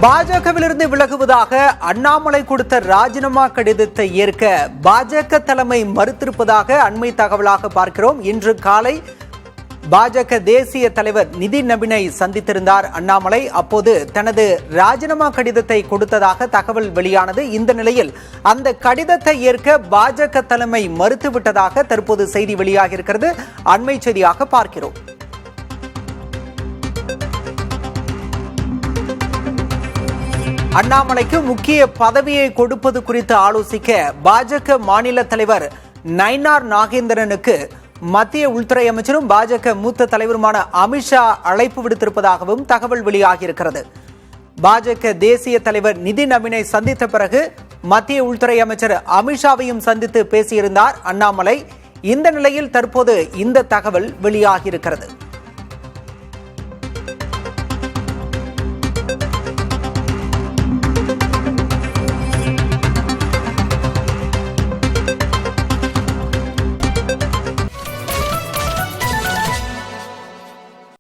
பாஜகவிலிருந்து விலகுவதாக அண்ணாமலை கொடுத்த ராஜினாமா கடிதத்தை ஏற்க பாஜக தலைமை மறுத்திருப்பதாக அண்மை தகவலாக பார்க்கிறோம். இன்று காலை பாஜக தேசிய தலைவர் நிதின் நபினை சந்தித்திருந்தார் அண்ணாமலை. அப்போது தனது ராஜினாமா கடிதத்தை கொடுத்ததாக தகவல் வெளியானது. இந்த நிலையில் அந்த கடிதத்தை ஏற்க பாஜக தலைமை மறுத்துவிட்டதாக தற்போது செய்தி வெளியாகியிருக்கிறது. அண்மை செய்தியாக பார்க்கிறோம். அண்ணாமலைக்கு முக்கிய பதவியை கொடுப்பது குறித்து ஆலோசிக்க பாஜக மாநில தலைவர் நயினார் நாகேந்திரனுக்கு மத்திய உள்துறை அமைச்சரும் பாஜக மூத்த தலைவருமான அமித்ஷா அழைப்பு விடுத்திருப்பதாகவும் தகவல் வெளியாகியிருக்கிறது. பாஜக தேசிய தலைவர் நிதின் நபினை சந்தித்த பிறகு மத்திய உள்துறை அமைச்சர் அமித்ஷாவையும் சந்தித்து பேசியிருந்தார் அண்ணாமலை. இந்த நிலையில் தற்போது இந்த தகவல் வெளியாகியிருக்கிறது.